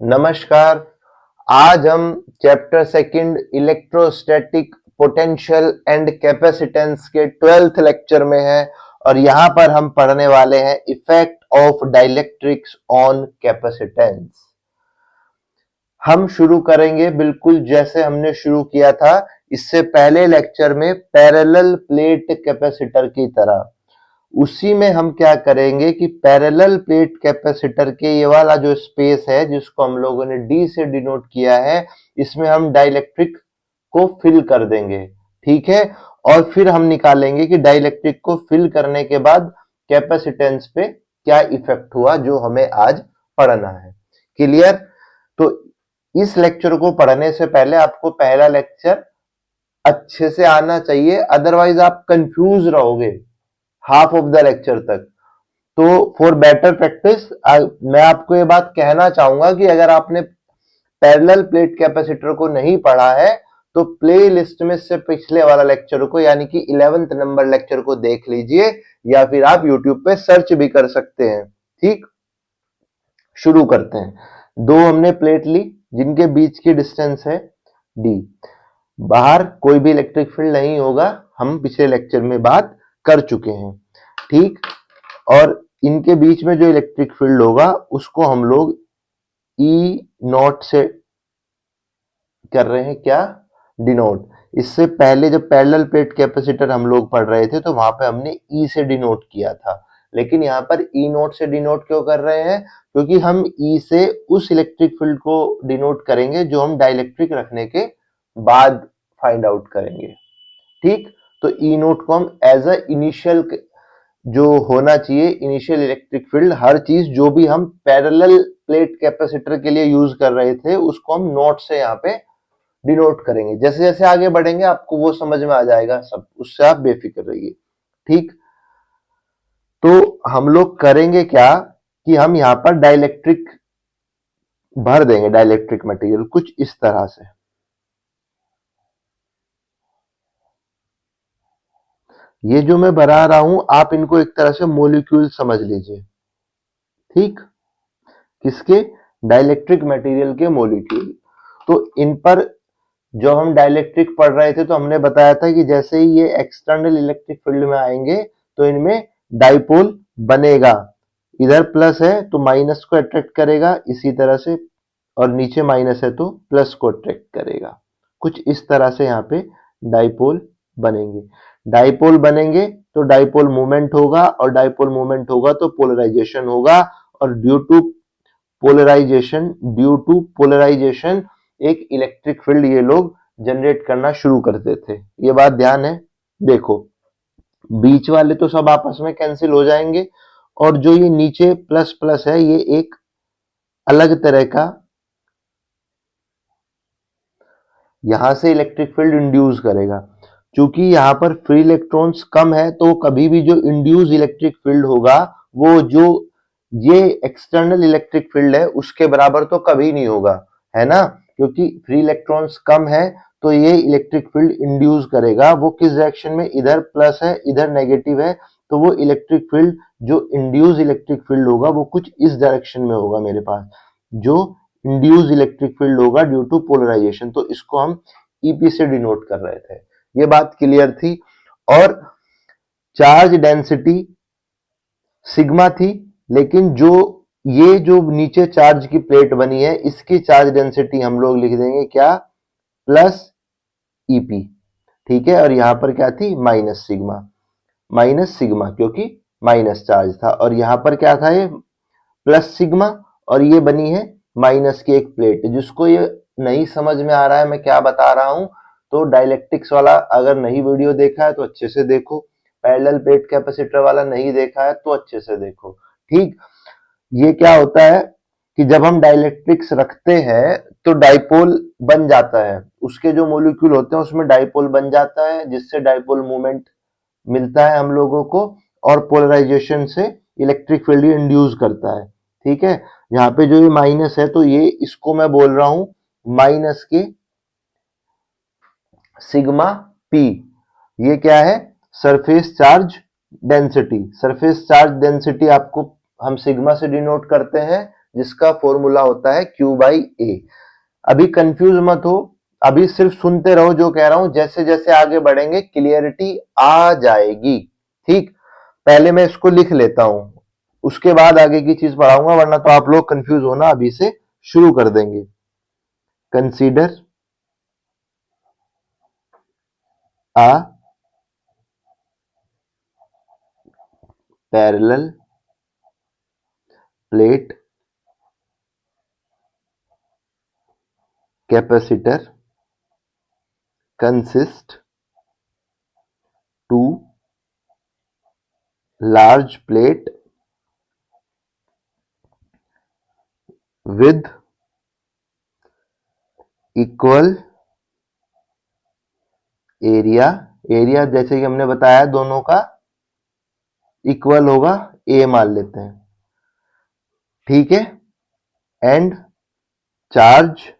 नमस्कार। आज हम chapter second electrostatic potential and capacitance के 12th लेक्चर में हैं और यहां पर हम पढ़ने वाले हैं effect of dielectrics on capacitance. हम शुरू करेंगे बिल्कुल जैसे हमने शुरू किया था इससे पहले लेक्चर में पैरेलल प्लेट कैपेसिटर की तरह। उसी में हम क्या करेंगे कि पैरेलल प्लेट कैपेसिटर के ये वाला जो स्पेस है जिसको हम लोगों ने डी से डिनोट किया है, इसमें हम डाइलेक्ट्रिक को फिल कर देंगे। ठीक है, और फिर हम निकालेंगे कि डाइलेक्ट्रिक को फिल करने के बाद कैपेसिटेंस पे क्या इफेक्ट हुआ जो हमें आज पढ़ना है। क्लियर? तो इस लेक्चर को पढ़ने से पहले आपको पहला लेक्चर अच्छे से आना चाहिए, अदरवाइज आप कंफ्यूज रहोगे हाफ ऑफ द लेक्चर तक। तो फॉर बेटर प्रैक्टिस मैं आपको ये बात कहना चाहूंगा कि अगर आपने पैरेलल प्लेट कैपेसिटर को नहीं पढ़ा है तो प्ले लिस्ट में से पिछले वाला लेक्चर को यानी कि 11th नंबर लेक्चर को देख लीजिए या फिर आप यूट्यूब पे सर्च भी कर सकते हैं। ठीक, शुरू करते हैं। दो हमने प्लेट ली जिनके बीच की डिस्टेंस है डी। बाहर कोई भी इलेक्ट्रिक फील्ड नहीं होगा, हम पिछले लेक्चर में बात कर चुके हैं। ठीक, और इनके बीच में जो इलेक्ट्रिक फील्ड होगा उसको हम लोग ई नॉट से कर रहे हैं क्या, डिनोट। इससे पहले जब पैरेलल प्लेट कैपेसिटर हम लोग पढ़ रहे थे तो वहां पे हमने ई से डिनोट किया था, लेकिन यहाँ पर ई नोट से डिनोट क्यों कर रहे हैं? क्योंकि हम ई से उस इलेक्ट्रिक फील्ड को डिनोट करेंगे जो हम डाइलेक्ट्रिक रखने के बाद फाइंड आउट करेंगे। ठीक, तो ई नोट को हम एज अ इनिशियल जो होना चाहिए इनिशियल इलेक्ट्रिक फील्ड, हर चीज जो भी हम पैरेलल प्लेट कैपेसिटर के लिए यूज कर रहे थे उसको हम नोट से यहाँ पे डिनोट करेंगे। जैसे जैसे आगे बढ़ेंगे आपको वो समझ में आ जाएगा सब, उससे आप बेफिक्र रहिए। ठीक, तो हम लोग करेंगे क्या कि हम यहाँ पर डाइलेक्ट्रिक भर देंगे, डाइलेक्ट्रिक मटेरियल कुछ इस तरह से। ये जो मैं बना रहा हूं आप इनको एक तरह से मोलिक्यूल समझ लीजिए। ठीक, किसके? डाइलेक्ट्रिक मटेरियल के मोलिक्यूल। तो इन पर जो हम डाइलेक्ट्रिक पढ़ रहे थे तो हमने बताया था कि जैसे ही ये एक्सटर्नल इलेक्ट्रिक फील्ड में आएंगे तो इनमें डाइपोल बनेगा। इधर प्लस है तो माइनस को अट्रैक्ट करेगा इसी तरह से, और नीचे माइनस है तो प्लस को अट्रैक्ट करेगा। कुछ इस तरह से यहाँ पे डाइपोल बनेंगे। डाइपोल बनेंगे तो डाइपोल मूवमेंट होगा, और डाइपोल मूवमेंट होगा तो पोलराइजेशन होगा, और ड्यू टू पोलराइजेशन एक इलेक्ट्रिक फील्ड ये लोग जनरेट करना शुरू करते थे। ये बात ध्यान है। देखो, बीच वाले तो सब आपस में कैंसिल हो जाएंगे, और जो ये नीचे प्लस प्लस है ये एक अलग तरह का यहां से इलेक्ट्रिक फील्ड इंड्यूस करेगा। क्योंकि यहां पर फ्री इलेक्ट्रॉन्स कम है तो कभी भी जो इंड्यूस इलेक्ट्रिक फील्ड होगा वो जो ये एक्सटर्नल इलेक्ट्रिक फील्ड है उसके बराबर तो कभी नहीं होगा, है ना? क्योंकि फ्री इलेक्ट्रॉन्स कम है तो ये इलेक्ट्रिक फील्ड इंड्यूस करेगा। वो किस डायरेक्शन में? इधर प्लस है इधर नेगेटिव है, तो वो इलेक्ट्रिक फील्ड जो इंड्यूस इलेक्ट्रिक फील्ड होगा वो कुछ इस डायरेक्शन में होगा मेरे पास, जो इंड्यूस इलेक्ट्रिक फील्ड होगा ड्यू टू पोलराइजेशन। तो इसको हम ईपी से डिनोट कर रहे थे। ये बात क्लियर थी। और चार्ज डेंसिटी सिग्मा थी, लेकिन ये जो नीचे चार्ज की प्लेट बनी है इसकी चार्ज डेंसिटी हम लोग लिख देंगे क्या? Plus EP. ठीक है, और यहां पर क्या थी? Minus sigma. माइनस सिग्मा क्योंकि माइनस चार्ज था, और यहां पर क्या था? ये प्लस सिग्मा, और ये बनी है माइनस की एक प्लेट। जिसको ये नहीं समझ में आ रहा है मैं क्या बता रहा हूं, तो डाइलेक्ट्रिक्स वाला अगर नहीं वीडियो देखा है तो अच्छे से देखो, पैरेलल प्लेट कैपेसिटर वाला नहीं देखा है तो अच्छे से देखो। ठीक, ये क्या होता है कि जब हम डाइलेक्ट्रिक्स रखते हैं तो डाइपोल बन जाता है, उसके जो मॉलिक्यूल होते हैं उसमें डाइपोल बन जाता है जिससे डाइपोल मूवमेंट मिलता है हम लोगों को, और पोलराइजेशन से इलेक्ट्रिक फील्ड इंड्यूस करता है। ठीक है, यहाँ पे जो ये माइनस है तो ये इसको मैं बोल रहा हूं माइनस के सिग्मा पी। ये क्या है? Surface charge density. Surface charge density आपको हम सिग्मा से डिनोट करते हैं, जिसका फॉर्मूला होता है Q बाई A। अभी कंफ्यूज मत हो, अभी सिर्फ सुनते रहो जो कह रहा हूं, जैसे जैसे आगे बढ़ेंगे क्लियरिटी आ जाएगी। ठीक, पहले मैं इसको लिख लेता हूं, उसके बाद आगे की चीज पढ़ाऊंगा, वरना तो आप लोग कंफ्यूज होना अभी से शुरू कर देंगे। Consider a parallel plate capacitor consist two large plate with equal area। Area जैसे कि हमने बताया दोनों का इक्वल होगा, ए मान लेते हैं, ठीक है। And charge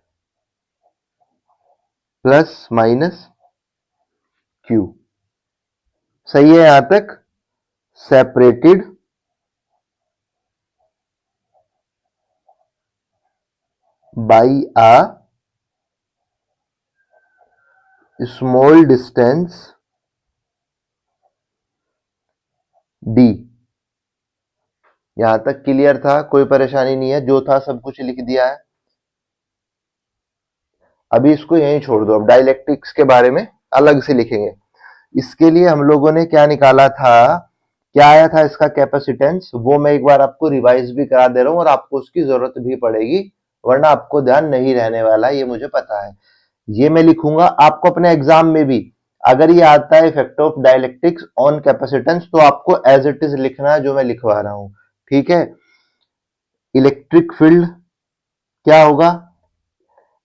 plus minus Q, सही है यहां तक। Separated by a small distance D. यहां तक क्लियर था, कोई परेशानी नहीं है, जो था सब कुछ लिख दिया है। अभी इसको यहीं छोड़ दो, अब डाइलेक्ट्रिक्स के बारे में अलग से लिखेंगे। इसके लिए हम लोगों ने क्या निकाला था, क्या आया था इसका कैपेसिटेंस, वो मैं एक बार आपको रिवाइज भी करा दे रहा हूं, और आपको उसकी जरूरत भी पड़ेगी, वरना आपको ध्यान नहीं रहने वाला, ये मुझे पता है। ये मैं लिखूंगा आपको अपने एग्जाम में भी, अगर ये आता है effect of dielectrics on capacitance, तो आपको एज इट इज लिखना है जो मैं लिखवा रहा हूं, ठीक है। इलेक्ट्रिक फील्ड क्या होगा,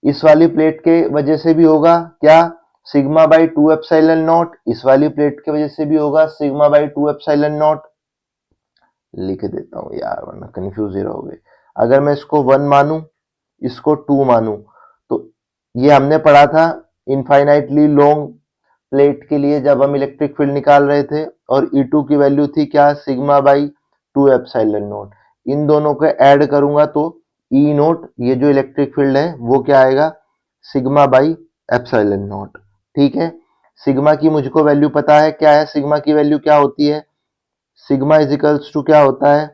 इस वाली प्लेट के वजह से भी होगा क्या, सिग्मा बाई 2 एप्सिलॉन नॉट, इस वाली प्लेट की वजह से भी होगा सिग्मा बाई 2 एप्सिलॉन नॉट। लिख देता हूं यार, वरना कंफ्यूज ही रहोगे। अगर मैं इसको 1 मानूं, इसको 2 मानूं, तो ये हमने पढ़ा था इनफाइनाइटली लॉन्ग प्लेट के लिए जब हम इलेक्ट्रिक फील्ड निकाल रहे थे, और E2 की वैल्यू थी क्या, सिग्मा बाई 2 एप्सिलॉन नॉट। इन दोनों को ऐड करूंगा तो ई नोट, ये जो इलेक्ट्रिक फील्ड है वो क्या आएगा, सिग्मा बाई एप्सिलॉन नॉट, ठीक है। सिग्मा की मुझको वैल्यू पता है, क्या है सिग्मा की वैल्यू, क्या होती है, सिग्मा इजिकल्स टू क्या होता है,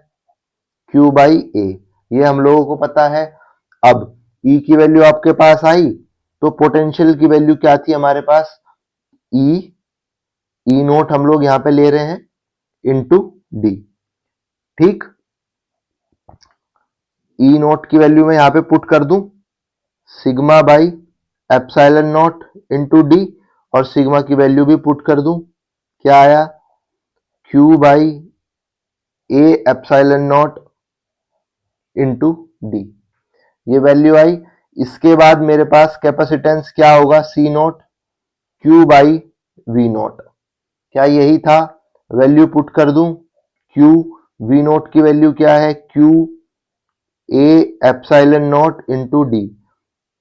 क्यू बाई ए, ये हम लोगों को पता है। अब ई की वैल्यू आपके पास आई, तो पोटेंशियल की वैल्यू क्या थी हमारे पास, ई, ई नोट हम लोग यहां पे ले रहे हैं इंटू डी, ठीक। ई नोट की वैल्यू मैं यहां पे पुट कर दूं, sigma by epsilon naught into D, और सिग्मा की वैल्यू भी पुट कर दूं, क्या आया, Q by A epsilon naught into D, ये वैल्यू आई। इसके बाद मेरे पास कैपेसिटेंस क्या होगा, C naught Q by V naught, क्या यही था, वैल्यू पुट कर दूं, क्यू, वी नोट की वैल्यू क्या है, Q A epsilon naught into D,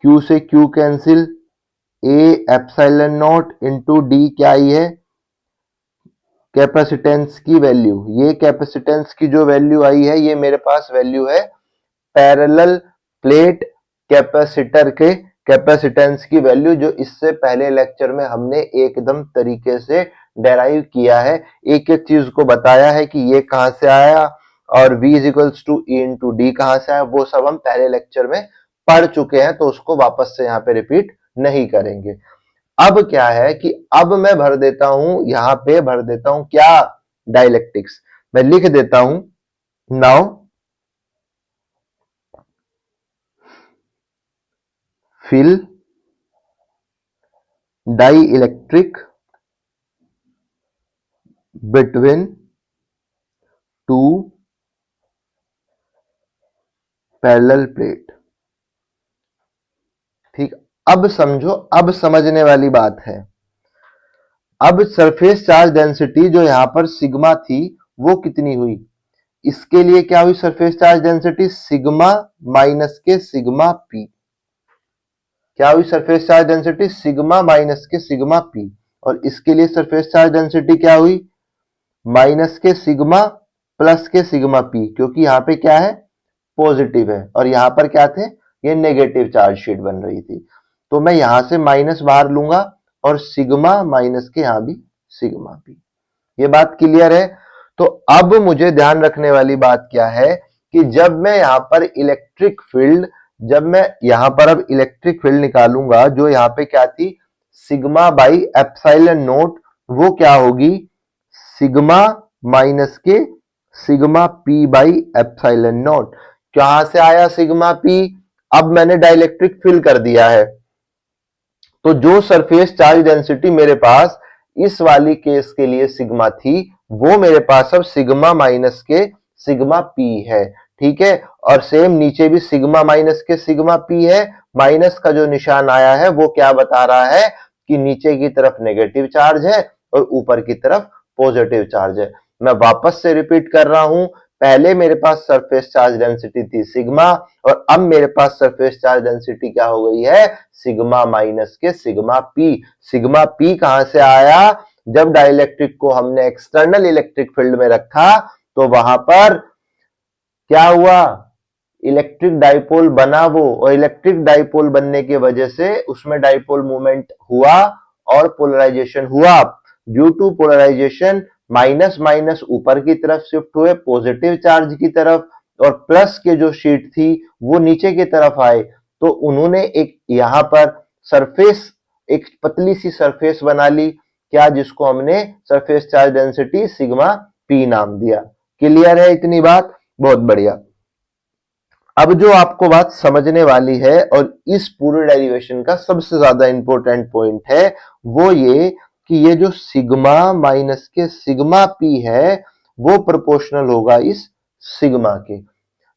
Q से Q cancel, A epsilon naught into D क्या ही है, कैपेसिटेंस की वैल्यू। ये कैपेसिटेंस की जो वैल्यू आई है, ये मेरे पास वैल्यू है पैरेलल प्लेट कैपेसिटर के कैपेसिटेंस की वैल्यू, जो इससे पहले लेक्चर में हमने एकदम तरीके से डेराइव किया है, एक एक चीज को बताया है कि ये कहां से आया, और V is equals to E into D कहां से आया, वो सब हम पहले लेक्चर में पढ़ चुके हैं, तो उसको वापस से यहाँ पे रिपीट नहीं करेंगे। अब क्या है कि अब मैं भर देता हूं, यहां पे भर देता हूं क्या, डाइलेक्ट्रिक्स, मैं लिख देता हूं now fill dielectric between two parallel plate, ठीक। अब समझो, अब समझने वाली बात है। अब सरफेस चार्ज डेंसिटी जो यहां पर सिग्मा थी, वो कितनी हुई, इसके लिए क्या हुई surface charge density, sigma minus के सिग्मा पी, क्या हुई surface charge density, sigma minus के सिग्मा पी, और इसके लिए सरफेस चार्ज डेंसिटी क्या हुई, माइनस के सिग्मा प्लस के सिग्मा पी, क्योंकि यहां पे क्या है पॉजिटिव है और यहां पर क्या थे, ये नेगेटिव चार्ज शीट बन रही थी। तो मैं यहां से माइनस बाहर लूंगा और सिग्मा माइनस के यहां भी सिग्मा पी। ये बात क्लियर है। तो अब मुझे ध्यान रखने वाली बात क्या है कि जब मैं यहां पर इलेक्ट्रिक फील्ड, जब मैं यहां पर अब इलेक्ट्रिक फील्ड निकालूंगा, जो यहां पे क्या थी, सिग्मा बाई एप्सिलॉन नोट, वो क्या होगी, सिग्मा माइनस के sigma P by epsilon note. कहां से आया सिग्मा पी, अब मैंने डाइलेक्ट्रिक फिल कर दिया है, तो जो सरफेस चार्ज डेंसिटी मेरे पास इस वाली केस के लिए सिग्मा थी, वो मेरे पास अब सिग्मा माइनस के सिग्मा पी है। ठीक है, और सेम नीचे भी सिग्मा माइनस के सिग्मा पी है। माइनस का जो निशान आया है वो क्या बता रहा है कि नीचे की तरफ नेगेटिव चार्ज है और ऊपर की तरफ पॉजिटिव चार्ज है। मैं वापस से रिपीट कर रहा हूं, पहले मेरे पास सरफेस चार्ज डेंसिटी थी सिग्मा और अब मेरे पास सरफेस चार्ज डेंसिटी क्या हो गई है, सिग्मा माइनस के सिग्मा पी। सिग्मा पी कहां से आया, जब डाइलेक्ट्रिक को हमने एक्सटर्नल इलेक्ट्रिक फील्ड में रखा तो वहां पर क्या हुआ, इलेक्ट्रिक डाइपोल बना वो, और इलेक्ट्रिक डाइपोल बनने की वजह से उसमें डाइपोल मूवमेंट हुआ और पोलराइजेशन हुआ। Due to polarization minus minus ऊपर की तरफ शिफ्ट हुए पॉजिटिव चार्ज की तरफ, और प्लस के जो शीट थी वो नीचे की तरफ आए। तो उन्होंने एक यहां पर सरफेस, एक पतली सी सरफेस बना ली, क्या, जिसको हमने surface charge density sigma P नाम दिया। क्लियर है इतनी बात, बहुत बढ़िया। अब जो आपको बात समझने वाली है और इस पूरे डेरिवेशन का सबसे ज्यादा इंपॉर्टेंट पॉइंट है वो ये कि ये जो सिग्मा माइनस के सिग्मा पी है वो प्रोपोर्शनल होगा इस सिग्मा के,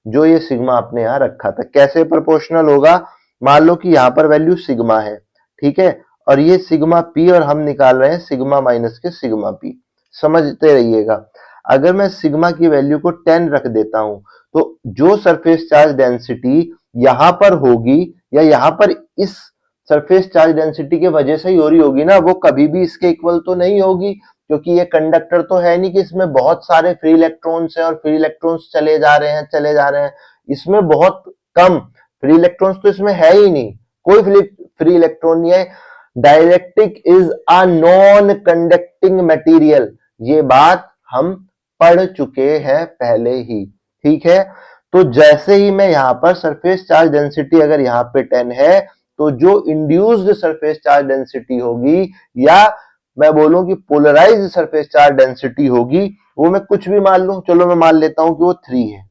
जो ये सिग्मा आपने यहां रखा था। कैसे प्रोपोर्शनल होगा, मान लो कि यहां पर वैल्यू सिग्मा है, ठीक है, और ये सिग्मा पी और हम निकाल रहे हैं सिग्मा माइनस के सिग्मा पी। समझते रहिएगा, अगर मैं सिग्मा की वैल्यू को 10 रख देता हूं तो जो सरफेस चार्ज डेंसिटी यहां पर होगी या यहां पर इस सरफेस चार्ज डेंसिटी के वजह से ही हो रही होगी ना, वो कभी भी इसके इक्वल तो नहीं होगी, क्योंकि ये कंडक्टर तो है नहीं कि इसमें बहुत सारे फ्री इलेक्ट्रॉन्स हैं और फ्री इलेक्ट्रॉन्स चले जा रहे हैं चले जा रहे हैं। इसमें बहुत कम फ्री इलेक्ट्रॉन्स तो इसमें है ही नहीं, कोई फ्री इलेक्ट्रॉन नहीं है। Dielectric is a non conducting material, ये बात हम पढ़ चुके हैं पहले ही। ठीक है, तो जैसे ही मैं यहां पर सरफेस चार्ज डेंसिटी अगर यहां पे 10 है तो जो इंड्यूस्ड सरफेस चार्ज डेंसिटी होगी या मैं बोलूं कि पोलराइज्ड सरफेस चार्ज डेंसिटी होगी, वो मैं कुछ भी मान लूं, चलो मैं मान लेता हूं कि वो 3 है,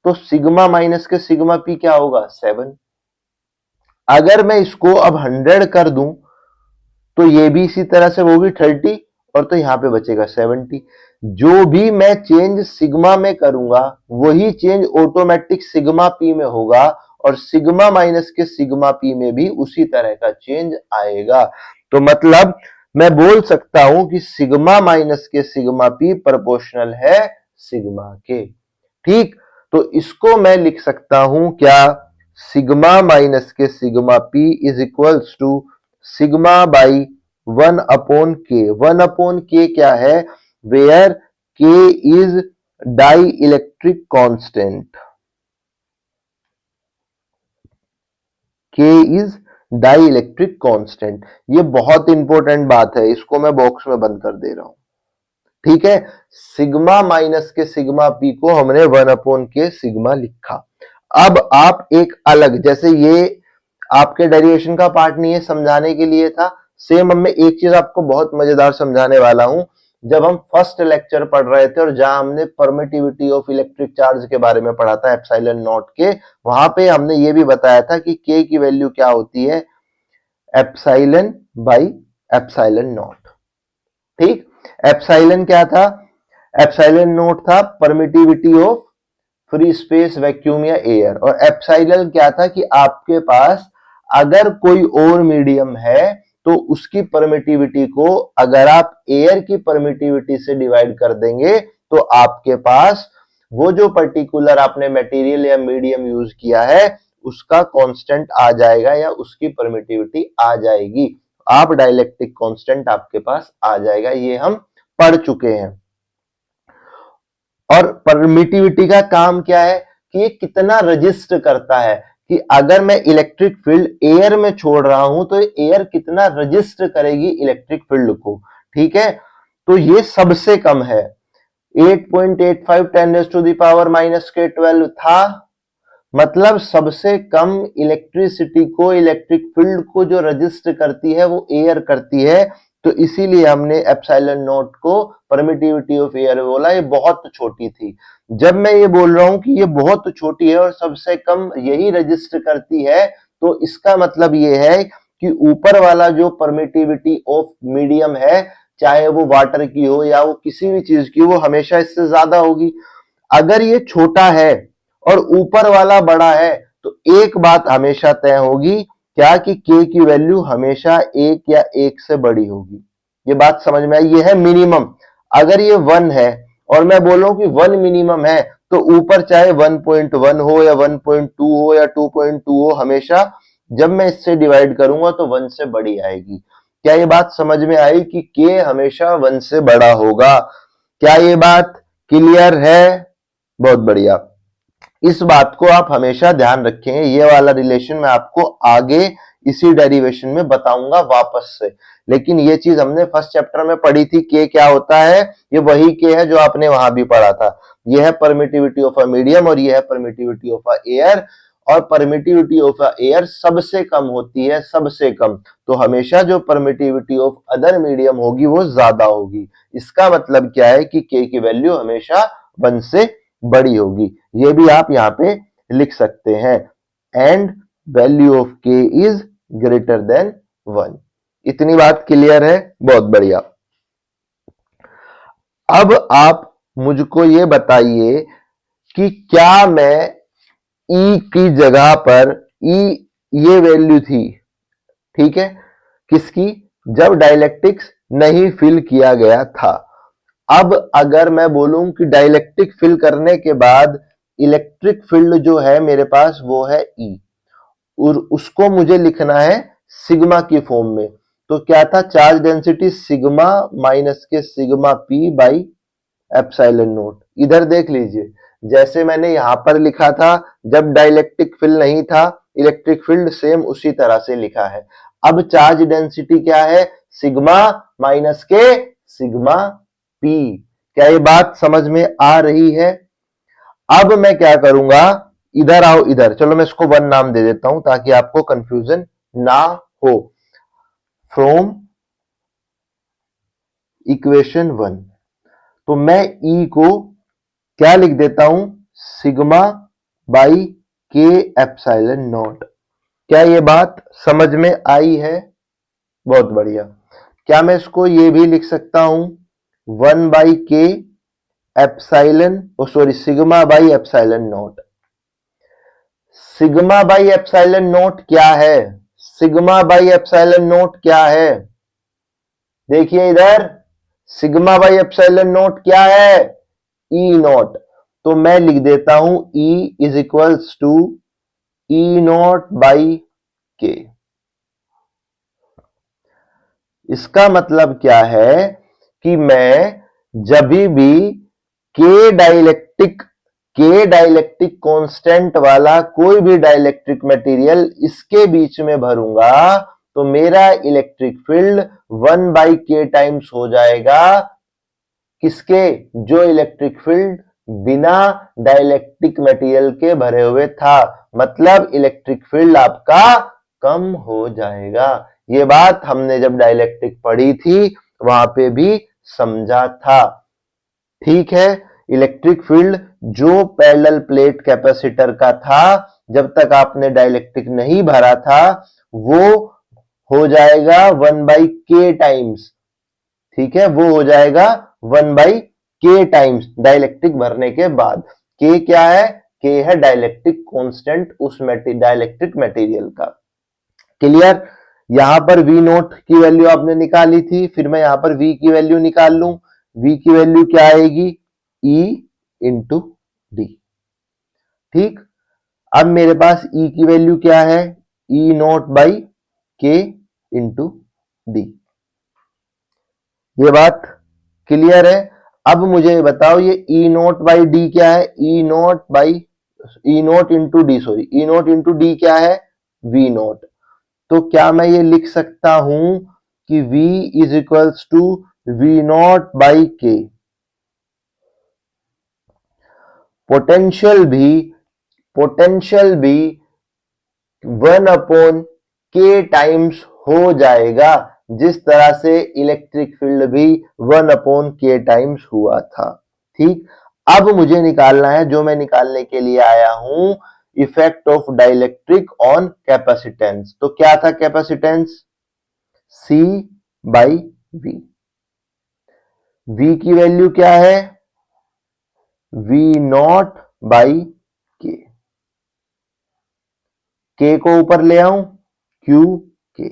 तो सिग्मा माइनस के सिग्मा पी क्या होगा, 7। अगर मैं इसको अब 100 कर दूं तो ये भी इसी तरह से, वो भी 30 और तो यहां पे बचेगा 70। जो भी मैं चेंज सिग्मा में करूंगा वही चेंज ऑटोमेटिक सिग्मा पी में होगा और सिग्मा माइनस के सिग्मा पी में भी उसी तरह का चेंज आएगा। तो मतलब मैं बोल सकता हूं कि सिग्मा माइनस के सिग्मा पी प्रोपोर्शनल है सिग्मा के। ठीक, तो इसको मैं लिख सकता हूं क्या, सिग्मा माइनस के sigma P is equals to sigma by 1/k। 1/k क्या है, where k is dielectric constant, k is dielectric constant. ये बहुत इंपॉर्टेंट बात है, इसको मैं बॉक्स में बंद कर दे रहा हूं। ठीक है, सिग्मा माइनस के सिग्मा पी को हमने 1/k सिग्मा लिखा। अब आप एक अलग, जैसे ये आपके डेरिवेशन का पार्ट नहीं है, समझाने के लिए था, सेम अब मैं एक चीज आपको बहुत मजेदार समझाने वाला हूं। जब हम फर्स्ट लेक्चर पढ़ रहे थे और जहां हमने परमिटिविटी ऑफ इलेक्ट्रिक चार्ज के बारे में पढ़ा था एप्सिलॉन नॉट के, वहां पे हमने ये भी बताया था कि के की वैल्यू क्या होती है, एप्सिलॉन बाई एप्सिलॉन नॉट। ठीक, एप्सिलॉन क्या था, एप्सिलॉन नोट था permittivity of free space vacuum या एयर, और एप्सिलॉन क्या था कि आपके पास अगर कोई और मीडियम है तो उसकी परमिटिविटी को अगर आप एयर की परमिटिविटी से डिवाइड कर देंगे तो आपके पास वो जो पर्टिकुलर आपने मटेरियल या मीडियम यूज किया है उसका कांस्टेंट आ जाएगा या उसकी परमिटिविटी आ जाएगी। आप डाइलेक्ट्रिक कांस्टेंट आपके पास आ जाएगा, ये हम पढ़ चुके हैं। और परमिटिविटी का काम क्या है के कितना रजिस्टर करता है, कि अगर मैं इलेक्ट्रिक फील्ड एयर में छोड़ रहा हूं तो एयर कितना रजिस्टर करेगी इलेक्ट्रिक फील्ड को। ठीक है, तो ये सबसे कम है। 8.85 10⁻⁻⁻12 था, मतलब सबसे कम इलेक्ट्रिसिटी को, इलेक्ट्रिक फील्ड को जो रजिस्टर करती है वो एयर करती है। तो इसीलिए हमने एप्सिलॉन नॉट को परमिटिविटी ऑफ एयर बोला, ये बहुत छोटी थी। जब मैं ये बोल रहा हूं कि ये बहुत छोटी है और सबसे कम यही रजिस्टर करती है, तो इसका मतलब ये है कि ऊपर वाला जो परमिटिविटी ऑफ मीडियम है, चाहे वो वाटर की हो या वो किसी भी चीज की, वो हमेशा इससे ज्यादा होगी। अगर ये छोटा है और ऊपर वाला बड़ा है, तो एक बात हमेशा तय होगी, क्या, कि के की वैल्यू हमेशा एक या एक से बड़ी होगी। ये बात समझ में आई, ये है मिनिमम। अगर ये 1 है और मैं बोलूं कि 1 मिनिमम है, तो ऊपर चाहे 1.1 हो या 1.2 हो या 2.2 हो, हमेशा जब मैं इससे डिवाइड करूंगा तो 1 से बड़ी आएगी। क्या ये बात समझ में आई कि के हमेशा 1 से बड़ा होगा? क्या ये बात क्लियर है? बहुत बढ़िया। इस बात को आप हमेशा ध्यान रखेंगे। ये वाला रिलेशन मैं आपको आगे इसी डेरिवेशन में बताऊंगा वापस से, लेकिन ये चीज हमने फर्स्ट चैप्टर में पढ़ी थी। के क्या होता है? ये वही के है जो आपने वहां भी पढ़ा था। ये है परमिटिविटी ऑफ अ मीडियम और ये है परमिटिविटी ऑफ अ एयर। और परमिटिविटी ऑफ अ एयर सबसे कम होती है, सबसे कम। तो हमेशा जो परमिटिविटी ऑफ अदर मीडियम होगी वो ज्यादा होगी। इसका मतलब क्या है कि के की वैल्यू हमेशा 1 से बड़ी होगी। ये भी आप यहां पे लिख सकते हैं, एंड वैल्यू ऑफ के इज ग्रेटर देन 1। इतनी बात क्लियर है? बहुत बढ़िया। अब आप मुझको ये बताइए कि क्या मैं ई की जगह पर, ई ये वैल्यू थी, ठीक है, किसकी? जब डाइलेक्ट्रिक्स नहीं फिल किया गया था। अब अगर मैं बोलूं कि डाइलेक्ट्रिक फिल करने के बाद इलेक्ट्रिक फील्ड जो है मेरे पास वो है ई, और उसको मुझे लिखना है सिग्मा की फॉर्म में। तो क्या था? चार्ज डेंसिटी सिग्मा माइनस के sigma P by epsilon note. इधर देख लीजिए, जैसे मैंने यहां पर लिखा था जब डाइलेक्ट्रिक फील्ड नहीं था, इलेक्ट्रिक फील्ड सेम उसी तरह से लिखा है। अब चार्ज डेंसिटी क्या है? सिग्मा माइनस के सिग्मा पी। क्या ये बात समझ में आ रही है? अब मैं क्या करूंगा, इधर आओ इधर, चलो मैं इसको 1 नाम दे देता हूं ताकि आपको कंफ्यूजन ना हो। फ्रॉम इक्वेशन 1, तो मैं ई को क्या लिख देता हूं? सिग्मा बाई के एप्सिलॉन नॉट। क्या ये बात समझ में आई है? बहुत बढ़िया। क्या मैं इसको ये भी लिख सकता हूं? 1 बाई के epsilon, sorry, sigma by epsilon not. Sigma by epsilon naught क्या है? सिग्मा बाई एप्सिलॉन नोट क्या है? देखिए इधर, सिग्मा बाई एप्सिलॉन नोट क्या है? E naught. तो मैं लिख देता हूं E is equals to E naught by K. इसका मतलब क्या है कि मैं जब भी के डाइलेक्ट्रिक कांस्टेंट वाला कोई भी डाइलेक्ट्रिक मटेरियल इसके बीच में भरूंगा, तो मेरा इलेक्ट्रिक फील्ड 1 बाई के टाइम्स हो जाएगा। किसके? जो इलेक्ट्रिक फील्ड बिना डाइलेक्ट्रिक मटेरियल के भरे हुए था, मतलब इलेक्ट्रिक फील्ड आपका कम हो जाएगा। ये बात हमने जब डाइलेक्ट्रिक पढ़ी थी वहां पे भी समझा था। ठीक है, इलेक्ट्रिक फील्ड जो पैरेलल प्लेट कैपेसिटर का था, जब तक आपने डाइलेक्ट्रिक नहीं भरा था, वो हो जाएगा 1 बाई के टाइम्स। ठीक है, वो हो जाएगा 1 बाई के टाइम्स डाइलेक्ट्रिक भरने के बाद। के क्या है? के है डाइलेक्ट्रिक कांस्टेंट उस डाइलेक्ट्रिक मटेरियल का। क्लियर? यहां पर वी नोट की वैल्यू आपने निकाली थी, फिर मैं यहां पर वी की वैल्यू निकाल लूं। वी की वैल्यू क्या आएगी? ई इंटू डी। ठीक, अब मेरे पास ई की वैल्यू क्या है? ई नोट बाई के इंटू डी। ये बात क्लियर है? अब मुझे बताओ ये ई नोट बाई डी क्या है? E naught by, E naught into D, sorry E naught into D क्या है, वी नोट। तो क्या मैं ये लिख सकता हूं कि V is equals to V naught by K. Potential भी 1 के टाइम्स हो जाएगा, जिस तरह से इलेक्ट्रिक फील्ड भी 1 के टाइम्स हुआ था। ठीक, अब मुझे निकालना है, जो मैं निकालने के लिए आया हूं, effect of dielectric on capacitance. तो क्या था capacitance, C by V। V की वैल्यू क्या है, V नॉट बाई के को ऊपर ले आऊं, Q के।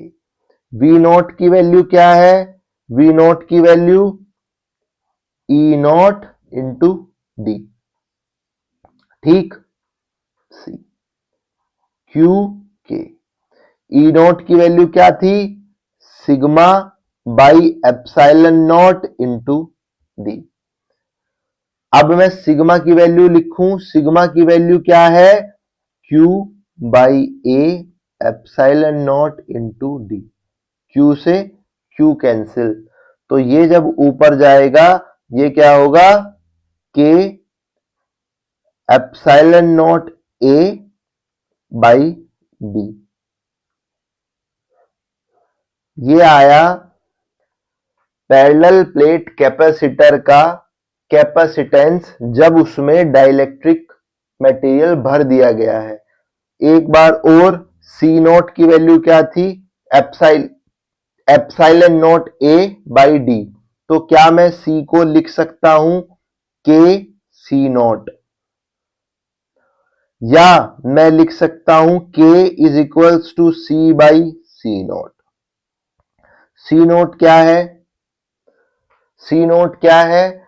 V नॉट की वैल्यू क्या है, V नॉट की value E not into D. ठीक, C Q के। E नॉट की वैल्यू क्या थी, sigma by epsilon naught into D. अब मैं सिग्मा की वैल्यू लिखूं, सिग्मा की वैल्यू क्या है, Q by A epsilon naught into D. Q से Q कैंसिल, तो ये जब ऊपर जाएगा ये क्या होगा, K epsilon naught A by D. ये आया पैरेलल प्लेट कैपेसिटर का कैपेसिटेंस जब उसमें डाइलेक्ट्रिक मटेरियल भर दिया गया है। एक बार और, सी नॉट की वैल्यू क्या थी, epsilon naught A by D. तो क्या मैं सी को लिख सकता हूं के सी नॉट, या मैं लिख सकता हूं K is equals to C by C naught. C naught क्या है, सी नॉट क्या है,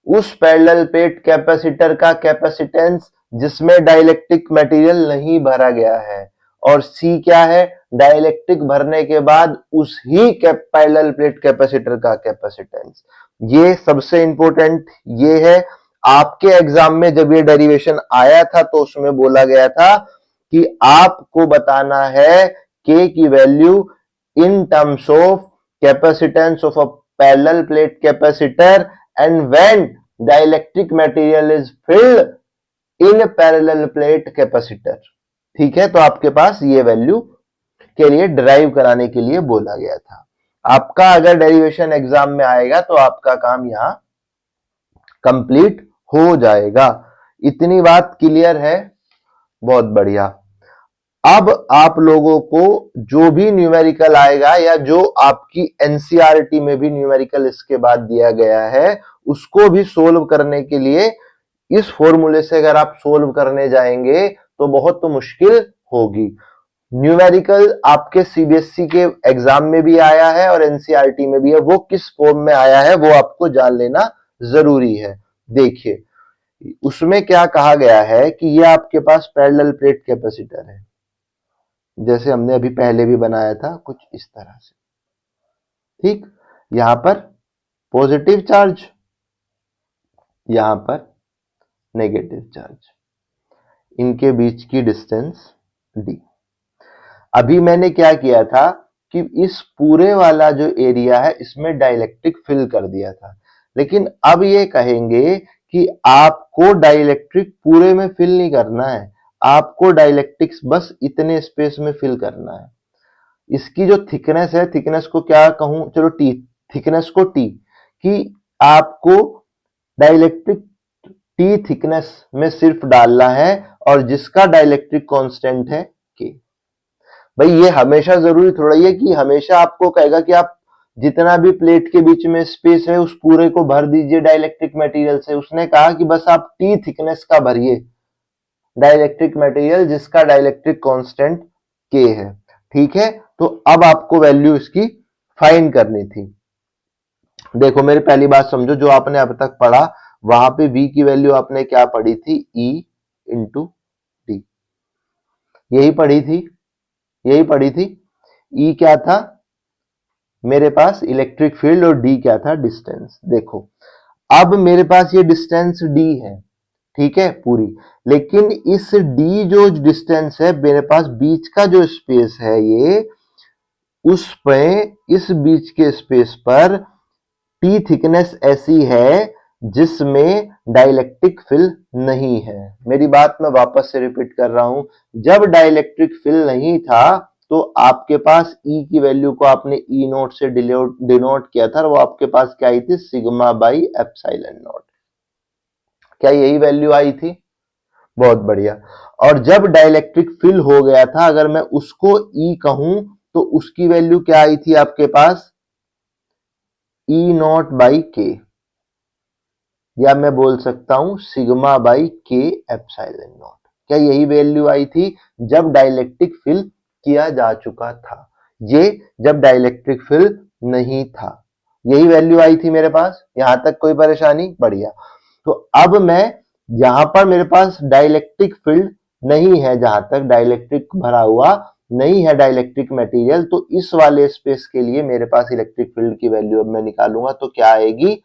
उस पैरेलल प्लेट कैपेसिटर का कैपेसिटेंस जिसमें डाइलेक्ट्रिक मटेरियल नहीं भरा गया है, और C क्या है, डाइलेक्ट्रिक भरने के बाद उस ही पैरेलल प्लेट कैपेसिटर का कैपेसिटेंस। ये सबसे इंपॉर्टेंट ये है, आपके एग्जाम में जब ये डेरिवेशन आया था तो उसमें बोला गया था कि आपको बताना है K की value in terms of capacitance of a parallel plate capacitor and when dielectric material is filled in parallel plate capacitor। ठीक है, तो आपके पास ये वैल्यू के लिए डिराइव कराने के लिए बोला गया था। आपका अगर डेरिवेशन एग्जाम में आएगा तो आपका काम यहां कंप्लीट हो जाएगा। इतनी बात क्लियर है, बहुत बढ़िया। अब आप लोगों को जो भी न्यूमेरिकल आएगा या जो आपकी एनसीईआरटी में भी न्यूमेरिकल इसके बाद दिया गया है, उसको भी सोल्व करने के लिए इस फॉर्मूले से अगर आप सोल्व करने जाएंगे तो बहुत तो मुश्किल होगी। न्यूमेरिकल आपके सीबीएसई के एग्जाम में भी आया है और एनसीईआरटी में भी है, वो किस फॉर्म में आया है वो आपको जान लेना जरूरी है। देखिए उसमें क्या कहा गया है कि ये आपके पास पैरेलल प्लेट कैपेसिटर है, जैसे हमने अभी पहले भी बनाया था कुछ इस तरह से। ठीक, यहां पर पॉजिटिव चार्ज, यहां पर नेगेटिव चार्ज, इनके बीच की डिस्टेंस d। अभी मैंने क्या किया था कि इस पूरे वाला जो एरिया है इसमें डाइलेक्ट्रिक फिल कर दिया था, लेकिन अब ये कहेंगे कि आपको डाइलेक्ट्रिक पूरे में फिल नहीं करना है, आपको डाइलेक्ट्रिक्स बस इतने स्पेस में फिल करना है। इसकी जो थिकनेस है, थिकनेस को क्या कहूं, चलो टी, थिकनेस को टी, कि आपको डाइलेक्ट्रिक टी थिकनेस में सिर्फ डालना है और जिसका डाइलेक्ट्रिक कांस्टेंट है के। भाई ये हमेशा जरूरी थोड़ा ही है कि हमेशा आपको कहेगा कि आप जितना भी प्लेट के बीच में स्पेस है उस पूरे को भर दीजिए डाइलेक्ट्रिक मटेरियल से। उसने कहा कि बस आप टी थिकनेस का भरिए डाइलेक्ट्रिक मटेरियल जिसका डाइलेक्ट्रिक कांस्टेंट के है। ठीक है, तो अब आपको वैल्यू इसकी फाइंड करनी थी। देखो मेरी पहली बात समझो, जो आपने अब तक पढ़ा वहां पे V की वैल्यू आपने क्या पढ़ी थी, E इंटू डी, यही पढ़ी थी, यही पढ़ी थी। E क्या था मेरे पास, इलेक्ट्रिक फील्ड, और D क्या था, डिस्टेंस। देखो अब मेरे पास ये डिस्टेंस D है, ठीक है, पूरी। लेकिन इस d जो डिस्टेंस है मेरे पास, बीच का जो स्पेस है ये, उस पे इस बीच के स्पेस पर टी थिकनेस ऐसी है जिसमें डाइलेक्ट्रिक फिल नहीं है। मेरी बात मैं वापस से रिपीट कर रहा हूं, जब डाइलेक्ट्रिक फिल नहीं था तो आपके पास E की वैल्यू को आपने E नोट से डिनोट किया था, और वो आपके पास क्या आई थी, सिग्मा बाई एप्सिलॉन नॉट। क्या यही वैल्यू आई थी? बहुत बढ़िया। और जब डाइलेक्ट्रिक फिल हो गया था, अगर मैं उसको E कहूं तो उसकी वैल्यू क्या आई थी आपके पास, E नॉट बाई के, या मैं बोल सकता हूं सिग्मा बाई के एप्सिलॉन नॉट। क्या यही वैल्यू आई थी जब डाइलेक्ट्रिक फिल किया जा चुका था? ये जब डाइलेक्ट्रिक फिल नहीं था, यही वैल्यू आई थी मेरे पास। यहां तक कोई परेशानी? बढ़िया। तो अब मैं, यहां पर मेरे पास डाइलेक्ट्रिक फील्ड नहीं है, जहां तक डाइलेक्ट्रिक भरा हुआ नहीं है डाइलेक्ट्रिक मटेरियल, तो इस वाले स्पेस के लिए मेरे पास इलेक्ट्रिक फील्ड की वैल्यू अब मैं निकालूंगा तो क्या आएगी,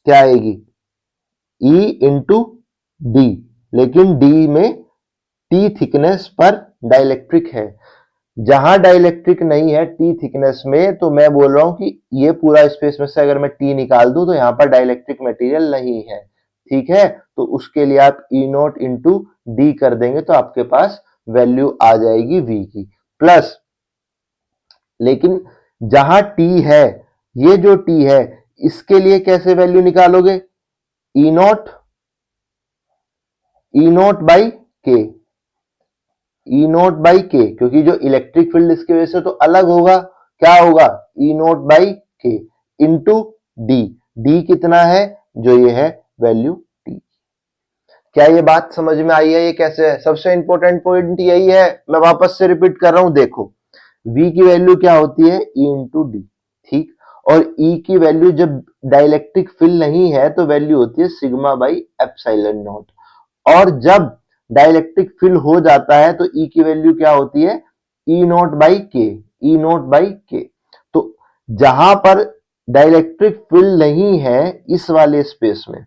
क्या आएगी, E इंटू डी। लेकिन D में T थिकनेस पर डाइलेक्ट्रिक है, जहां डाइलेक्ट्रिक नहीं है T थिकनेस में, तो मैं बोल रहा हूं कि ये पूरा स्पेस में से अगर मैं T निकाल दूं तो यहां पर डाइलेक्ट्रिक मटेरियल नहीं है। ठीक है, तो उसके लिए आप E नोट इंटू डी कर देंगे तो आपके पास वैल्यू आ जाएगी V की, प्लस, लेकिन जहां T है, ये जो T है, इसके लिए कैसे वैल्यू निकालोगे, E नोट बाई के, ई नोट बाई के, क्योंकि जो इलेक्ट्रिक फील्ड इसकी वजह से तो अलग होगा, क्या होगा, ई नोट बाई के इंटू डी। डी कितना है, जो ये है वैल्यू टी। क्या ये बात समझ में आई है? ये कैसे है? सबसे इंपॉर्टेंट पॉइंट यही है, मैं वापस से रिपीट कर रहा हूं, देखो V की वैल्यू क्या होती है, E इंटू डी, ठीक। और E की वैल्यू जब डाइलेक्ट्रिक फिल नहीं है तो वैल्यू होती है सिग्मा बाई एप्सिलॉन नॉट, और जब डाइलेक्ट्रिक फिल हो जाता है तो E की वैल्यू क्या होती है, E नोट बाई के, E नोट बाई के। तो जहां पर डाइलेक्ट्रिक फिल नहीं है इस वाले स्पेस में,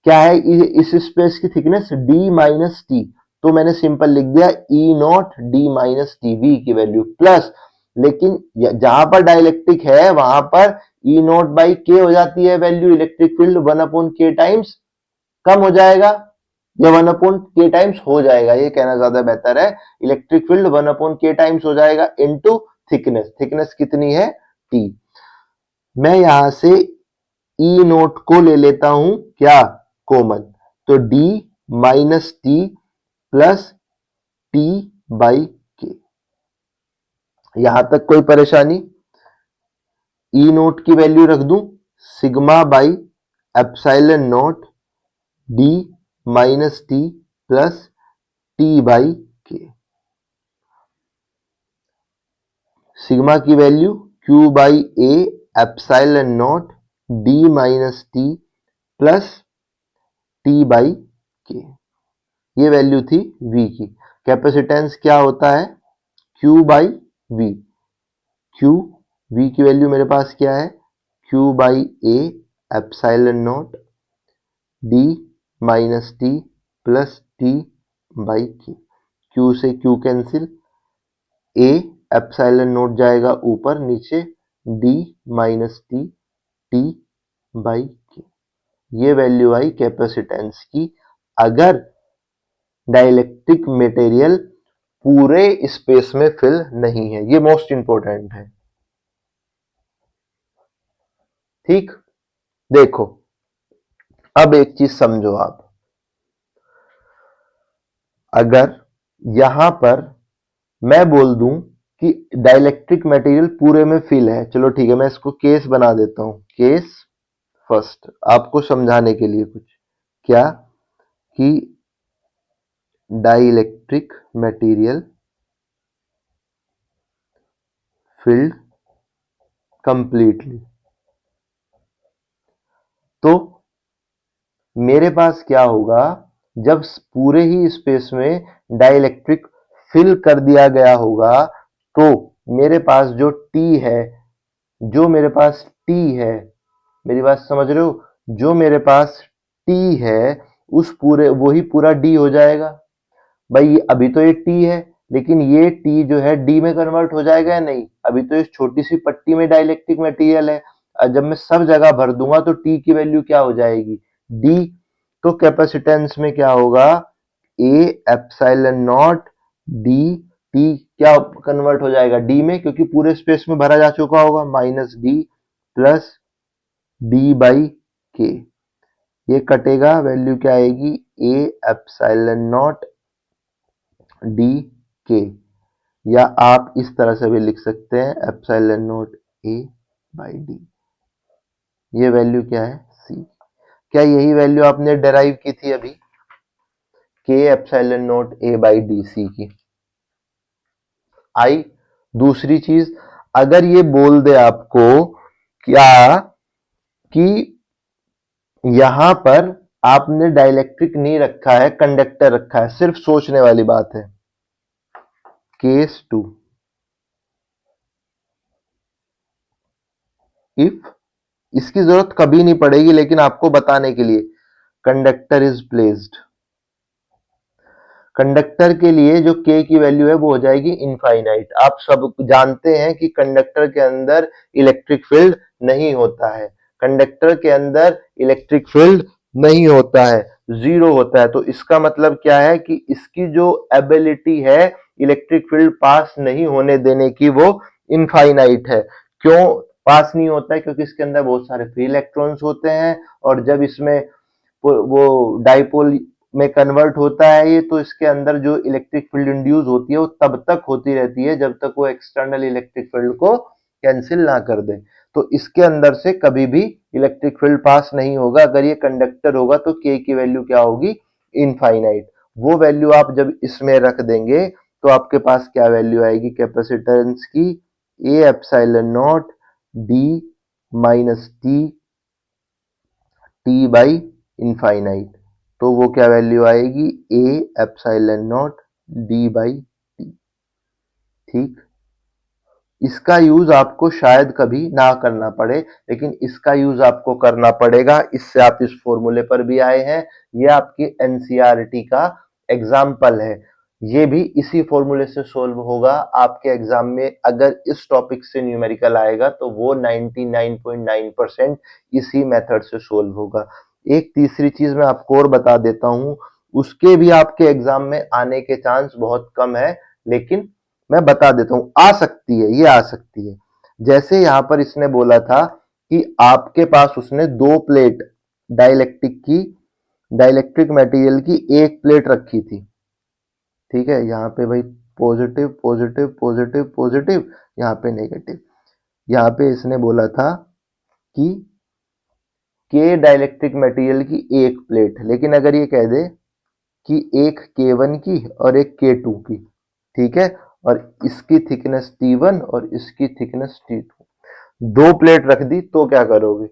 क्या है, इस स्पेस की थिकनेस D माइनस टी, तो मैंने सिंपल लिख दिया E note D minus T, V की वैल्यू, प्लस, लेकिन जहां पर डाइलेक्ट्रिक है वहां पर E नोट बाई के हो जाती है value, electric field 1/k times कम हो जाएगा, या 1/k टाइम्स हो जाएगा, ये कहना ज्यादा बेहतर है, इलेक्ट्रिक फील्ड 1/k टाइम्स हो जाएगा इनटू थिकनेस। थिकनेस कितनी है, T। मैं यहां से E नोट को ले लेता हूं क्या, कॉमन, तो D minus T plus T by के। यहां तक कोई परेशानी? E नोट की वैल्यू रख दूं sigma by epsilon not D minus T plus T by के। सिग्मा की value Q by A epsilon not D minus T plus T by के, ये वैल्यू थी V की। कैपेसिटेंस क्या होता है, Q by V। Q, V की वैल्यू मेरे पास क्या है, Q by A epsilon not D minus T plus T by के। Q से Q cancel, A epsilon note जाएगा ऊपर, नीचे D minus T, T by के। ये वैल्यू आई कैपेसिटेंस की, अगर डाइलेक्ट्रिक मटेरियल पूरे स्पेस में फिल नहीं है। ये मोस्ट इंपॉर्टेंट है, ठीक। देखो अब एक चीज समझो आप, अगर यहां पर मैं बोल दूं कि डाइलेक्ट्रिक मटेरियल पूरे में फिल है, चलो ठीक है, मैं इसको केस बना देता हूं, केस फर्स्ट, आपको समझाने के लिए कुछ, क्या कि डाइलेक्ट्रिक मटेरियल फिल्ड कंप्लीटली, तो मेरे पास क्या होगा, जब पूरे ही स्पेस में डाइलेक्ट्रिक फिल कर दिया गया होगा, तो मेरे पास जो T है, जो मेरे पास T है, मेरी बात समझ रहे हो, जो मेरे पास T है उस पूरे वही पूरा डी हो जाएगा। भाई अभी तो ये टी है, लेकिन ये टी जो है डी में कन्वर्ट हो जाएगा या नहीं? अभी तो इस छोटी सी पट्टी में डाइलेक्ट्रिक मटेरियल है, और जब मैं सब जगह भर दूंगा तो टी की वैल्यू क्या हो जाएगी? डी। तो कैपेसिटेंस में क्या होगा? ए एप्सिलॉन नॉट डी, टी क्या कन्वर्ट हो जाएगा डी में, क्योंकि पूरे स्पेस में भरा जा चुका होगा, minus D plus D by के। ये कटेगा, वैल्यू क्या आएगी? ए एप्सिलॉन नॉट डी के, या आप इस तरह से भी लिख सकते हैं epsilon naught A by D. ये वैल्यू क्या है? सी। क्या यही वैल्यू आपने डेराइव की थी अभी? K epsilon naught A by D C की आई। दूसरी चीज, अगर ये बोल दे आपको क्या कि यहां पर आपने डाइलेक्ट्रिक नहीं रखा है, कंडक्टर रखा है, सिर्फ सोचने वाली बात है। केस 2, इफ, इसकी जरूरत कभी नहीं पड़ेगी लेकिन आपको बताने के लिए, कंडक्टर इज प्लेस्ड, कंडक्टर के लिए जो k की वैल्यू है वो हो जाएगी इनफाइनाइट। आप सब जानते हैं कि कंडक्टर के अंदर इलेक्ट्रिक फील्ड नहीं होता है, कंडक्टर के अंदर इलेक्ट्रिक फील्ड नहीं होता है, जीरो होता है। तो इसका मतलब क्या है कि इसकी जो एबिलिटी है इलेक्ट्रिक फील्ड पास नहीं होने देने की, वो इनफाइनाइट है। क्यों पास नहीं होता है? क्योंकि इसके अंदर बहुत सारे फ्री इलेक्ट्रॉन्स होते हैं, और जब इसमें वो डाइपोल में कन्वर्ट होता है ये, तो इसके अंदर जो इलेक्ट्रिक फील्ड इंड्यूस होती है वो तब तक होती रहती है जब तक वो एक्सटर्नल इलेक्ट्रिक फील्ड को कैंसिल ना कर दे। तो इसके अंदर से कभी भी इलेक्ट्रिक फील्ड पास नहीं होगा। अगर ये कंडक्टर होगा तो के की वैल्यू क्या होगी? इनफाइनाइट। वो वैल्यू आप जब इसमें रख देंगे तो आपके पास क्या वैल्यू आएगी कैपेसिटेंस की? ए epsilon naught D minus T, T by infinite. तो वो क्या वैल्यू आएगी? ए epsilon naught D by T. ठीक, इसका यूज आपको शायद कभी ना करना पड़े, लेकिन इसका यूज आपको करना पड़ेगा। इससे आप इस फॉर्मूले पर भी आए हैं, ये आपकी एनसीईआरटी का एग्जाम्पल है। ये भी इसी फॉर्मूले से सोल्व होगा आपके एग्जाम में। अगर इस टॉपिक से न्यूमेरिकल आएगा तो वो 99.9% इसी मेथड से सोल्व होगा। एक तीसरी चीज मैं आपको और बता देता हूं, उसके भी आपके एग्जाम में आने के चांस बहुत कम है, लेकिन मैं बता देता हूं, आ सकती है, ये आ सकती है। जैसे यहां पर इसने बोला था कि आपके पास उसने दो प्लेट डाइलेक्ट्रिक मटेरियल की एक प्लेट रखी थी। ठीक है, यहाँ पे भाई पॉजिटिव पॉजिटिव पॉजिटिव पॉजिटिव, यहाँ पे नेगेटिव। यहाँ पे इसने बोला था कि के डाइलेक्ट्रिक मटेरियल की एक प्लेट, लेकिन अगर ये कह दे कि एक K1 की और एक K2 की, ठीक है, और इसकी थिकनेस T1 और इसकी थिकनेस T2, दो प्लेट रख दी, तो क्या करोगे?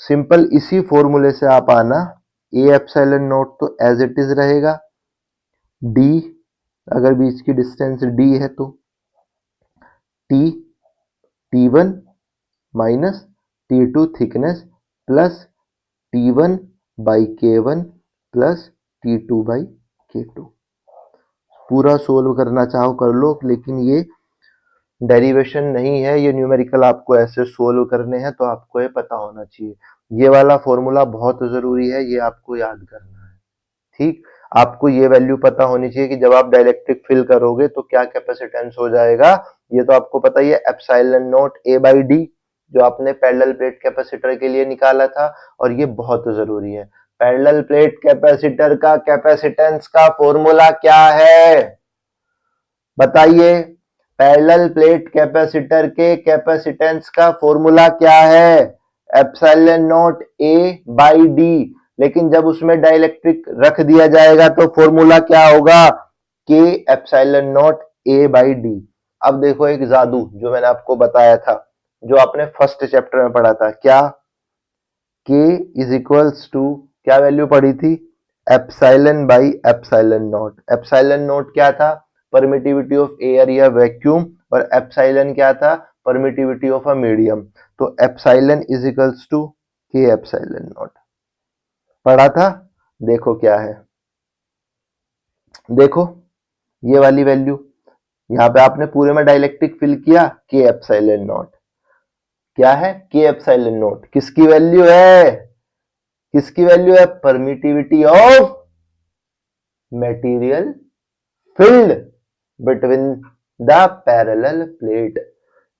सिंपल इसी फॉर्मूले से आप आना, ए एप्सिलॉन नॉट तो एज इट इज रहेगा, डी अगर बीच की डिस्टेंस डी है तो T, T1 minus T2 thickness plus T1 by K1 plus T2 by K2। पूरा सोल्व करना चाहो कर लो, लेकिन ये डेरिवेशन नहीं है, ये न्यूमेरिकल आपको ऐसे सोल्व करने हैं, तो आपको ये पता होना चाहिए। ये वाला फॉर्मूला बहुत जरूरी है, ये आपको याद करना है। ठीक, आपको ये वैल्यू पता होनी चाहिए कि जब आप डाइलेक्ट्रिक फिल करोगे तो क्या कैपेसिटेंस हो जाएगा। ये तो आपको पता ही है, epsilon naught A by D, जो आपने पैरेलल प्लेट कैपेसिटर के लिए निकाला था, और ये बहुत जरूरी है। पैरेलल प्लेट कैपेसिटर का कैपेसिटेंस का फॉर्मूला क्या है? बताइए, पैरेलल प्लेट कैपेसिटर के कैपेसिटेंस का फॉर्मूला क्या है? Epsilon naught A by D. लेकिन जब उसमें डाइलेक्ट्रिक रख दिया जाएगा तो फॉर्मूला क्या होगा? के epsilon naught A by D. अब देखो एक जादू जो मैंने आपको बताया था, जो आपने फर्स्ट चैप्टर में पढ़ा था, क्या? के इज इक्वल्स टू, क्या वैल्यू पढ़ी थी? Epsilon by epsilon not. Epsilon not क्या था? परमिटिविटी ऑफ एयर या वैक्यूम, और एप्सिलॉन क्या था? Permittivity of a medium. तो एप्सिलॉन इज इक्वल्स टू के एप्सिलॉन नॉट, पढ़ा था? देखो क्या है, देखो ये वाली वैल्यू, यहां पे आपने पूरे में डाइलेक्ट्रिक फिल किया, के एप्सिलॉन नॉट क्या है, के एप्सिलॉन नॉट किसकी वैल्यू है, किसकी वैल्यू है, permittivity of material filled between the parallel plate।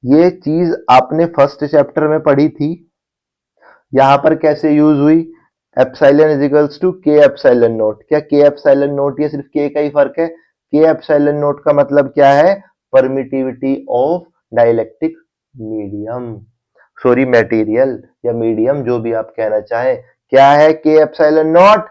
ये चीज आपने फर्स्ट चैप्टर में पढ़ी थी। यहां पर कैसे यूज हुई, एप्सिलॉन इज इक्वल्स टू के एप्सिलॉन नोट। क्या के एप्सिलॉन नोट, ये सिर्फ के का ही फर्क है। के एप्सिलॉन नोट का मतलब क्या है, permittivity of dielectric medium, sorry material या मीडियम जो भी आप कहना चाहें। क्या है के epsilon note,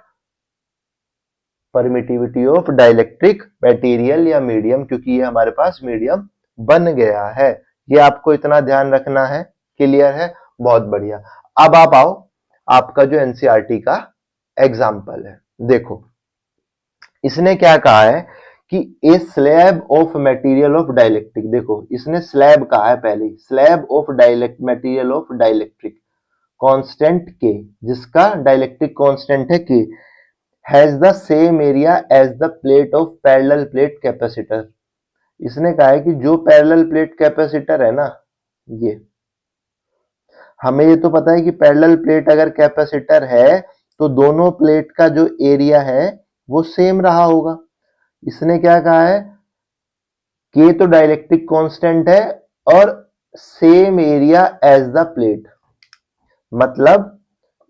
permittivity of dielectric material या मीडियम, क्योंकि ये हमारे पास मीडियम बन गया है। ये आपको इतना ध्यान रखना है, क्लियर है, बहुत बढ़िया। अब आप आओ, आपका जो एनसीईआरटी का एग्जाम्पल है, देखो इसने क्या कहा है कि a slab of material of dielectric, देखो इसने स्लैब कहा है पहले, slab of material of dielectric constant K, जिसका डाइलेक्ट्रिक कांस्टेंट है K, has the same area as the plate of parallel plate capacitor. इसने कहा है कि जो पैरेलल प्लेट कैपेसिटर है ना, ये हमें ये तो पता है कि पैरेलल प्लेट अगर कैपेसिटर है तो दोनों प्लेट का जो एरिया है वो सेम रहा होगा। इसने क्या कहा है, के तो डाइलेक्ट्रिक कांस्टेंट है और same area as the plate, मतलब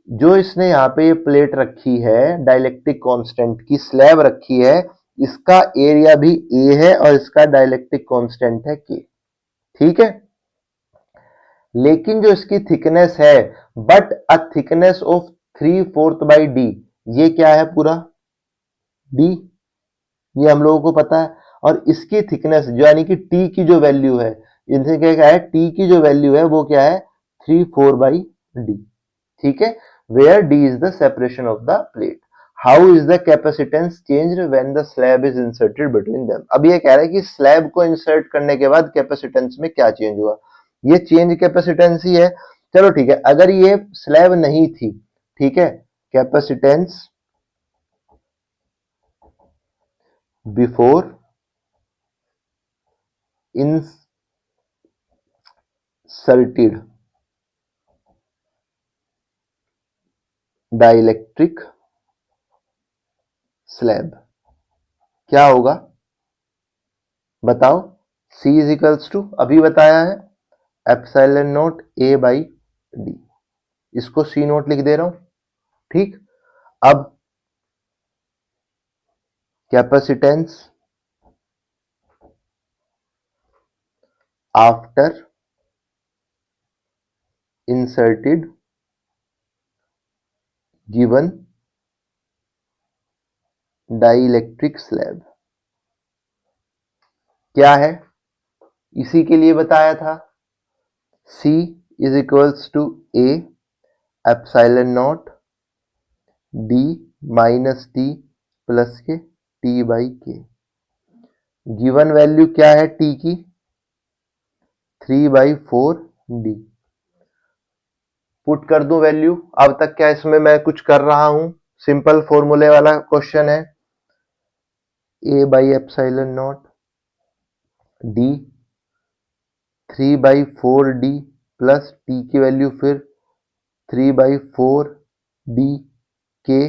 जो इसने यहाँ पे ये प्लेट रखी है डाइलेक्ट्रिक कांस्टेंट की स्लैब रखी है, इसका एरिया भी ए है और इसका डाइलेक्ट्रिक कांस्टेंट है के, ठीक है। लेकिन जो इसकी थिकनेस है, but a thickness of 3/4 by D, ये क्या है पूरा डी, ये हम लोगों को पता है। और इसकी थिकनेस जो यानी कि टी की जो वैल्यू है, इनसे क्या है, टी की जो वैल्यू है वो क्या है 3/4 बाई डी, ठीक है। Where D is the separation of the plate, how is the capacitance changed when the slab is inserted between them. अब ये कह रहा है कि स्लैब को इंसर्ट करने के बाद कैपेसिटेंस में क्या चेंज हुआ, ये चेंज कैपेसिटेंस ही है। चलो ठीक है, अगर ये स्लैब नहीं थी, ठीक है, capacitance before inserted dielectric slab, क्या होगा बताओ, C इज इक्वल्स टू, अभी बताया है, epsilon naught A by D, इसको C नोट लिख दे रहा हूं, ठीक। अब capacitance after inserted given dielectric slab क्या है, इसी के लिए बताया था। C is equals to A epsilon naught D minus T plus K T by K. Given value क्या है टी की, 3/4 डी। पुट कर दूं वैल्यू, अब तक क्या इसमें मैं कुछ कर रहा हूं, सिंपल फॉर्मूले वाला क्वेश्चन है, A by epsilon naught D 3/4 D plus T की वैल्यू फिर 3/4 डी के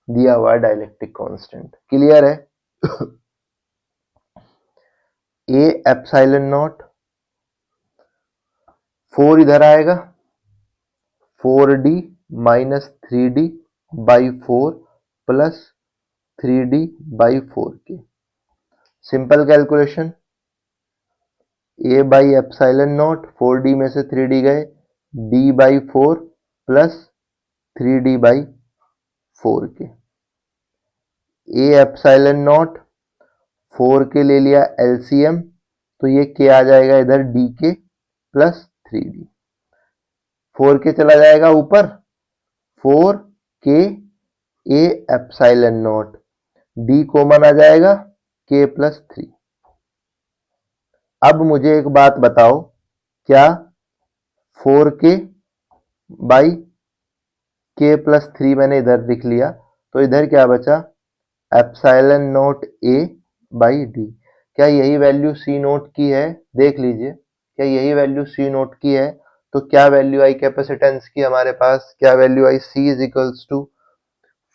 दिया हुआ डाइलेक्ट्रिक कांस्टेंट, क्लियर है। ए एप्सिलॉन नॉट 4 इधर आएगा, 4d minus 3d by 4 plus 3d by 4 के। Simple calculation, a by epsilon not 4d में से 3d गए, d by 4 plus 3d by 4 के। a एप्सिलॉन नॉट 4 के ले लिया एलसीएम, तो ये के आ जाएगा इधर d के प्लस 3d, 4 के चला जाएगा ऊपर, 4 K A epsilon naught, D common आ जाएगा के प्लस 3। अब मुझे एक बात बताओ, क्या 4 के बाई के प्लस 3 मैंने इधर लिख लिया, तो इधर क्या बचा, epsilon naught A by D. क्या यही वैल्यू सी नोट की है, देख लीजिए, क्या यही वैल्यू सी नोट की है? तो क्या वैल्यू आई कैपेसिटेंस की हमारे पास, क्या वैल्यू आई, C is equals to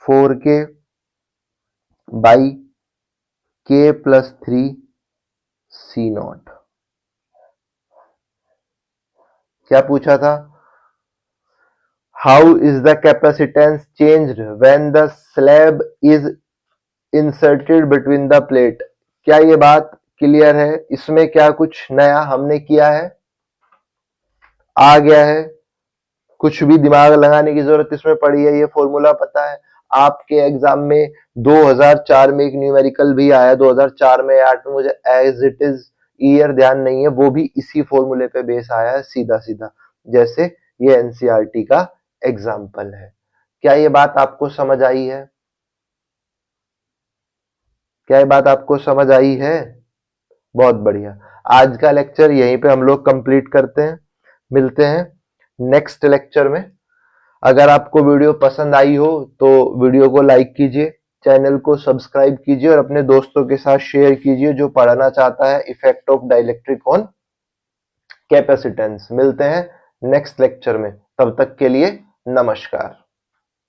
4K by K plus 3 C naught. क्या पूछा था, how is the capacitance changed when the slab is inserted between the plate. क्या ये बात क्लियर है, इसमें क्या कुछ नया हमने किया है, आ गया है, कुछ भी दिमाग लगाने की जरूरत इसमें पड़ी है, ये फॉर्मूला पता है आपके एग्जाम में 2004 में एक न्यूमेरिकल भी आया, 2004 में 8 में, मुझे एज इट इज ईयर ध्यान नहीं है, वो भी इसी फॉर्मूले पे बेस आया है सीधा सीधा, जैसे ये एनसीईआरटी का एग्जाम्पल है। क्या ये बात आपको समझ आई है, क्या ये बात आपको समझ आई है? बहुत बढ़िया। आज का लेक्चर यहीं पे हम लोग कंप्लीट करते हैं, मिलते हैं नेक्स्ट लेक्चर में। अगर आपको वीडियो पसंद आई हो तो वीडियो को लाइक कीजिए, चैनल को सब्सक्राइब कीजिए और अपने दोस्तों के साथ शेयर कीजिए जो पढ़ना चाहता है effect of dielectric on capacitance. मिलते हैं नेक्स्ट लेक्चर में, तब तक के लिए नमस्कार।